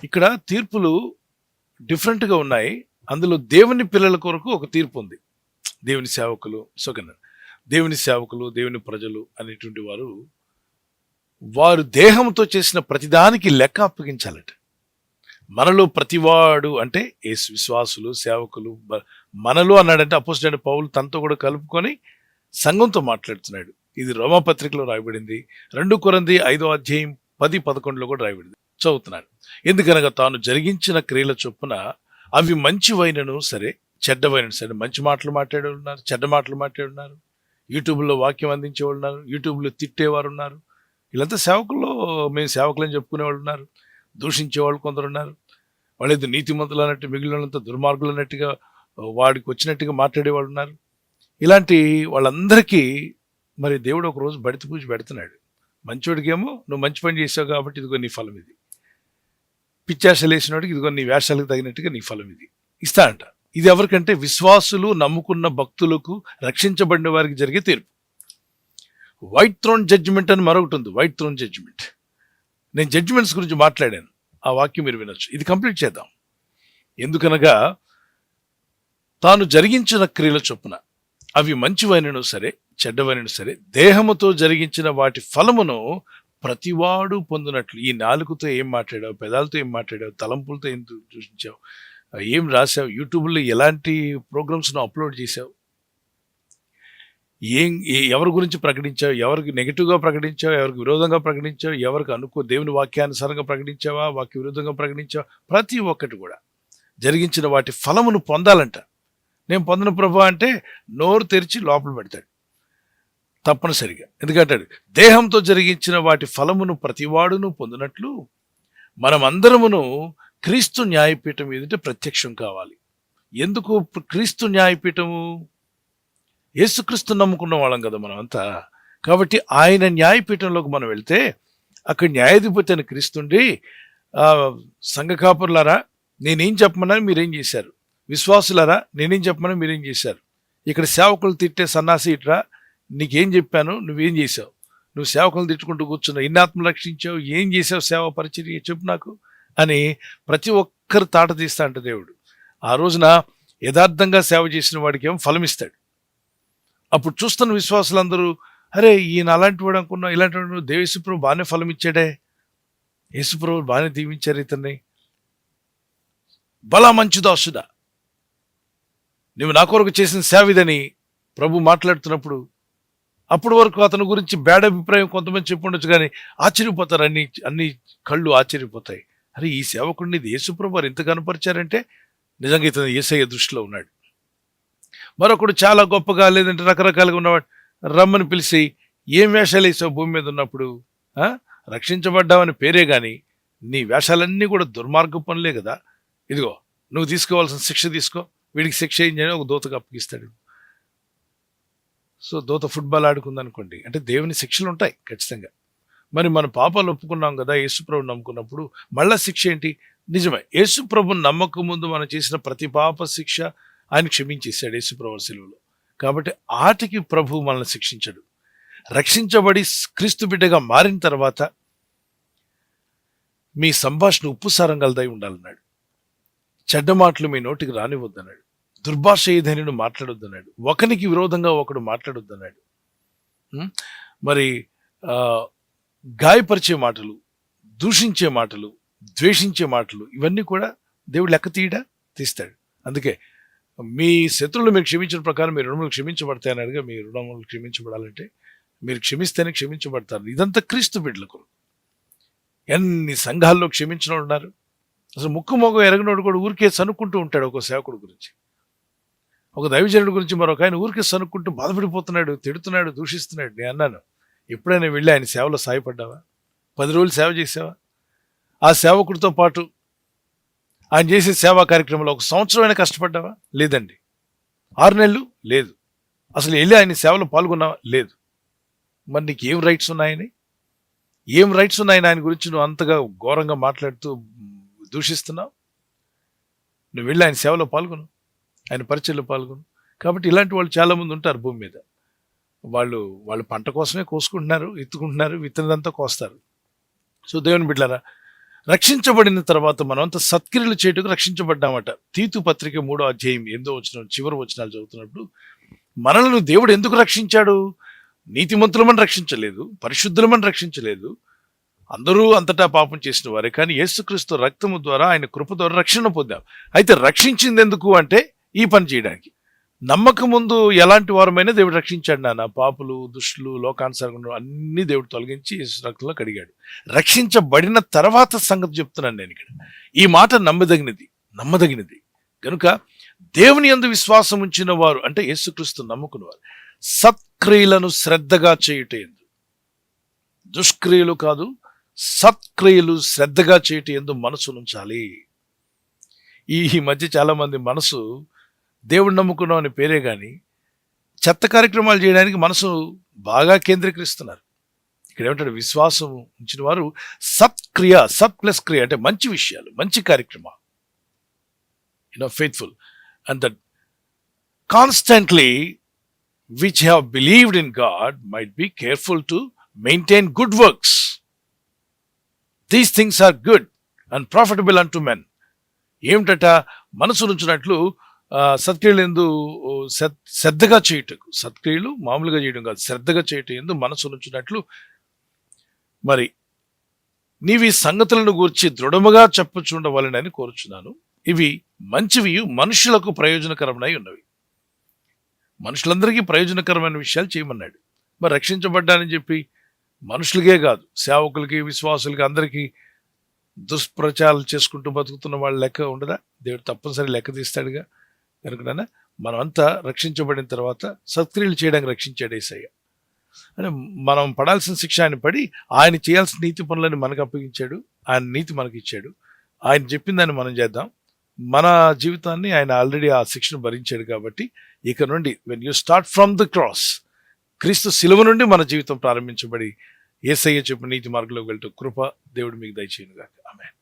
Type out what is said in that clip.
ఇక్కడ తీర్పులు డిఫరెంట్గా ఉన్నాయి. అందులో దేవుని పిల్లల కొరకు ఒక తీర్పు ఉంది. దేవుని సేవకులు దేవుని సేవకులు, దేవుని ప్రజలు అనేటువంటి వారు దేహంతో చేసిన ప్రతిదానికి లెక్క అప్పగించాలట. మనలో ప్రతివాడు అంటే యేసు విశ్వాసులు, సేవకులు, మనలో అన్నాడంటే అపోస్తలుడైన పౌలు తనతో కూడా కలుపుకొని సంఘంతో మాట్లాడుతున్నాడు. ఇది రోమాపత్రికలో రాయబడింది. 2 కొరింథీ 5:10-11 కూడా రాయబడింది. చదువుతున్నాను. ఎందుకనగా తాను జరిగించిన క్రియల చొప్పున అవి మంచివైనను సరే, చెడ్డవైనను సరే, మంచి మాటలు మాట్లాడే ఉన్నారు, చెడ్డ మాటలు మాట్లాడున్నారు, యూట్యూబ్లో వాక్యం అందించేవాళ్ళు ఉన్నారు, యూట్యూబ్లో తిట్టేవారు ఉన్నారు. వీళ్ళంతా సేవకుల్లో మేము సేవకులని చెప్పుకునేవాళ్ళు ఉన్నారు. దూషించేవాళ్ళు కొందరు ఉన్నారు. వాళ్ళు ఏదో నీతిమంతులు అన్నట్టు, మిగిలిన వాళ్ళంతా దుర్మార్గులు అన్నట్టుగా, వాడికి వచ్చినట్టుగా మాట్లాడేవాళ్ళు ఉన్నారు. ఇలాంటి వాళ్ళందరికీ మరి దేవుడు ఒక రోజు బడిత పూజ పెడుతున్నాడు. మంచోడికేమో నువ్వు మంచి పని చేసావు కాబట్టి ఇదిగో నీ ఫలం ఇది, పిచ్చాశలు వేసినోడికి ఇదిగో నీ వేషాలకు తగినట్టుగా నీ ఫలం ఇది ఇస్తా అంట. ఇది ఎవరికంటే విశ్వాసులు, నమ్ముకున్న భక్తులకు, రక్షించబడిన వారికి జరిగే తీర్పు. వైట్ థ్రోన్ జడ్జిమెంట్ అని మరొకటి ఉంది. White throne judgement. నేను జడ్జిమెంట్స్ గురించి మాట్లాడాను. ఆ వాక్యం మీరు వినొచ్చు. ఇది కంప్లీట్ చేద్దాం. ఎందుకనగా తాను జరిగించిన క్రియల చొప్పున అవి మంచివైనను సరే, చెడ్డవైనను సరే, దేహముతో జరిగించిన వాటి ఫలమును ప్రతివాడు పొందినట్లు. ఈ నాలుగుతో ఏం మాట్లాడావు, పెదాలతో ఏం మాట్లాడావు, తలంపులతో ఏం చూసించావు, ఏం రాసావు, యూట్యూబ్లో ఎలాంటి ప్రోగ్రామ్స్ను అప్లోడ్ చేసావు, ఎవరి గురించి ప్రకటించావు, ఎవరికి నెగిటివ్గా ప్రకటించావు, ఎవరికి విరోధంగా ప్రకటించావు, ఎవరికి దేవుని వాక్యానుసారంగా ప్రకటించావా, వాక్య విరోధంగా ప్రకటించావా, ప్రతి ఒక్కటి కూడా జరిగించిన వాటి ఫలమును పొందాలంట. నేను పొందిన ప్రభు అంటే నోరు తెరిచి లోపల పెడతాడు తప్పనిసరిగా. ఎందుకంటాడు దేహంతో జరిగించిన వాటి ఫలమును ప్రతివాడును పొందినట్లు మనమందరమును క్రీస్తు న్యాయపీఠం ఎదుట ప్రత్యక్షం కావాలి. ఎందుకు క్రీస్తు న్యాయపీఠము? యేసుక్రీస్తు నమ్ముకున్న వాళ్ళం కదా మనం అంతా. కాబట్టి ఆయన న్యాయపీఠంలోకి మనం వెళ్తే అక్కడ న్యాయాధిపతి అని క్రీస్తుండి, సంఘ కాపురులారా నేనేం చెప్పమన్నాను మీరేం చేశారు, విశ్వాసులారా నేనేం చెప్పమని మీరేం చేశారు, ఇక్కడ సేవకులు తిట్టే సన్నాసి ఇట్రా, నీకేం చెప్పాను, నువ్వేం చేసావు, నువ్వు సేవకులను తిట్టుకుంటూ కూర్చున్నావు, ఎన్ని ఆత్మలు రక్షించావు, ఏం చేసావు సేవ పరిచర్య చెప్పు నాకు అని ప్రతి ఒక్కరు తాట తీస్తా అంటే దేవుడు ఆ రోజున యథార్థంగా సేవ చేసిన వాడికి ఏమో ఫలం ఇస్తాడు. అప్పుడు చూస్తున్న విశ్వాసులందరూ అరే ఈయన అలాంటి వాడు అనుకున్నా, ఇలాంటి వాడు యేసుప్రభు బాగానే ఫలం ఇచ్చాడే, యేసుప్రభు బాగానే దీవించారు ఇతన్ని, బలా మంచి దాసుడా నువ్వు నా కొరకు చేసిన సేవిదని ప్రభు మాట్లాడుతున్నప్పుడు అప్పటి వరకు అతని గురించి బ్యాడ్ అభిప్రాయం కొంతమంది చెప్పుండొచ్చు, కానీ ఆశ్చర్యపోతారు. అన్ని కళ్ళు ఆశ్చర్యపోతాయి. అరే ఈ సేవకుడిని యేసుప్రభు వారు ఎంత కనపరిచారంటే నిజంగా ఇతను యేసయ్య దృష్టిలో ఉన్నాడు. మరొకడు చాలా గొప్పగా లేదంటే రకరకాలుగా ఉన్నవాడు రమ్మని పిలిచి ఏం వేషాలు వేసావు భూమి మీద ఉన్నప్పుడు, రక్షించబడ్డావని పేరే కానీ నీ వేషాలన్నీ కూడా దుర్మార్గ పనులే కదా, ఇదిగో నువ్వు తీసుకోవాల్సిన శిక్ష తీసుకో, వీడికి శిక్ష ఏం చేయని ఒక దూతకు అప్పగిస్తాడు. సో దూత ఫుట్బాల్ ఆడుకుందనుకోండి అంటే దేవుని శిక్షలు ఉంటాయి ఖచ్చితంగా. మరి మన పాపాలు ఒప్పుకున్నాం కదా యేసుప్రభు నమ్ముకున్నప్పుడు, మళ్ళా శిక్ష ఏంటి? నిజమే, యేసుప్రభుని నమ్మకం ముందు మనం చేసిన ప్రతి పాప శిక్ష ఆయన క్షమించేశాడు యేసుప్రభు శిలువలో. కాబట్టి ఆటికి ప్రభు మనల్ని శిక్షించడు. రక్షించబడి క్రీస్తు బిడ్డగా మారిన తర్వాత మీ సంభాషణ ఉప్పుసారం గలదై ఉండాలన్నాడు. చెడ్డ మాటలు మీ నోటికి రానివద్దన్నాడు. దుర్భాష ఏదైనా మాట్లాడొద్దన్నాడు. ఒకనికి విరోధంగా ఒకడు మాట్లాడొద్దన్నాడు. మరి గాయపరిచే మాటలు, దూషించే మాటలు, ద్వేషించే మాటలు ఇవన్నీ కూడా దేవుడు లెక్క తీస్తాడు. అందుకే మీ శత్రువులు మీరు క్షమించిన ప్రకారం మీ రుణములు క్షమించబడతాయి అన్నాడుగా. మీ రుణములు క్షమించబడాలంటే మీరు క్షమిస్తేనే క్షమించబడతారు. ఇదంతా క్రీస్తు బిడ్డలకు. ఎన్ని సంఘాల్లో క్షమించిన ఉన్నారు. అసలు ముక్కు మొగం ఎరగనోడు కూడా ఊరికే సనుక్కుంటూ ఉంటాడు. ఒక సేవకుడు గురించి, ఒక దైవజనుడి గురించి మరొక ఆయన ఊరికే సనుక్కుంటూ బాధపడిపోతున్నాడు, తిడుతున్నాడు, దూషిస్తున్నాడు. నేను అన్నాను, ఎప్పుడైనా వెళ్ళి ఆయన సేవలో సాయపడ్డావా? 10 రోజులు సేవ చేసావా? ఆ సేవకుడితో పాటు ఆయన చేసే సేవా కార్యక్రమంలో 1 సంవత్సరమైనా కష్టపడ్డావా? లేదండి. 6 నెలలు? లేదు. అసలు వెళ్ళి ఆయన సేవలో పాల్గొన్నావా? లేదు. మరి నీకు ఏం రైట్స్ ఉన్నాయని, ఆయన గురించి నువ్వు అంతగా ఘోరంగా మాట్లాడుతూ దూషిస్తున్నావు? నువ్వు వెళ్ళి ఆయన సేవలో పాల్గొను, ఆయన పరిచయలో పాల్గొను. కాబట్టి ఇలాంటి వాళ్ళు చాలామంది ఉంటారు భూమి మీద. వాళ్ళు పంట కోసమే కోసుకుంటున్నారు, ఎత్తుకుంటున్నారు, విత్తనదంతా కోస్తారు. సో దేవుని బిడ్డలారా, రక్షించబడిన తర్వాత మనమంతా సత్క్రియలు చేయుటకు రక్షించబడ్డామట. తీతు పత్రిక 3వ అధ్యాయం 8వ వచనం చివరి వచనాలు చదువుతున్నప్పుడు మనలను దేవుడు ఎందుకు రక్షించాడు? నీతిమంతులమని రక్షించలేదు, పరిశుద్ధులమని రక్షించలేదు. అందరూ అంతటా పాపం చేసిన వారే, కానీ యేసుక్రీస్తు రక్తము ద్వారా, ఆయన కృప ద్వారా రక్షణ పొందాం. అయితే రక్షించింది ఎందుకు అంటే ఈ పని చేయడానికి. నమ్మక ముందు ఎలాంటి వారమైనా దేవుడు రక్షించాడు నాన్న. పాపులు, దుష్టులు, లోకానుసారంగా అన్ని దేవుడు తొలగించి యేసు రక్తంలో కడిగాడు. రక్షించబడిన తర్వాత సంగతి చెప్తున్నాను నేను ఇక్కడ. ఈ మాట నమ్మదగినది కనుక దేవుని యందు విశ్వాసం ఉంచిన వారు అంటే యేసుక్రీస్తు నమ్ముకున్న వారు సత్క్రియలను శ్రద్ధగా చేయుట యందు, దుష్క్రియలు కాదు, సత్క్రియలు శ్రద్ధగా చేయుట యందు మనసు ఉంచాలి. ఈ మధ్య చాలా మంది మనసు దేవుడు నమ్ముకున్నాం అనే పేరే కానీ చెత్త కార్యక్రమాలు చేయడానికి మనసు బాగా కేంద్రీకరిస్తున్నారు. ఇక్కడ ఏమంటాడు? విశ్వాసం ఉంచిన వారు సత్క్రియ, సత్ ప్లస్ క్రియ అంటే మంచి విషయాలు, మంచి కార్యక్రమాలు, faithful, and that constantly which have believed in God might be careful to maintain good works. These things are good and profitable unto men. ఏమిటట? మనసు ఉంచినట్లు సత్క్రియలు ఎందు శ్రద్ధగా చేయుటకు, సత్క్రియలు మామూలుగా చేయడం కాదు, శ్రద్ధగా చేయటం ఎందు మనసు ఉంచినట్లు మరి నీవి సంగతులను గూర్చి దృఢముగా చెప్పుచుండవలెనని కోరుచున్నాను. ఇవి మంచివి, మనుషులకు ప్రయోజనకరమై ఉన్నవి. మనుషులందరికీ ప్రయోజనకరమైన విషయాలు చేయమన్నాడు. మరి రక్షించబడ్డానని చెప్పి మనుషులకే కాదు, సేవకులకి, విశ్వాసులకి, అందరికీ దుష్ప్రచారాలు చేసుకుంటూ బతుకుతున్న వాళ్ళ లెక్క ఉండదా? దేవుడు తప్పనిసరి లెక్క తీస్తాడుగా. కనుక మనమంతా రక్షించబడిన తర్వాత సత్క్రియలు చేయడానికి రక్షించాడు యేసయ్య. అంటే మనం పడాల్సిన శిక్ష ఆయన పడి, ఆయన చేయాల్సిన నీతి పనులని మనకు అప్పగించాడు. ఆయన నీతి మనకి ఇచ్చాడు. ఆయన చెప్పిందని మనం చేద్దాం. మన జీవితాన్ని ఆయన ఆల్రెడీ ఆ శిక్షను భరించాడు. కాబట్టి ఇక నుండి when you start from the cross, క్రీస్తు శిలువ నుండి మన జీవితం ప్రారంభించబడి యేసయ్య చెప్పిన నీతి మార్గంలోకి వెళ్తూ కృప దేవుడు మీకు దయచేయును గాక. ఆమేన్.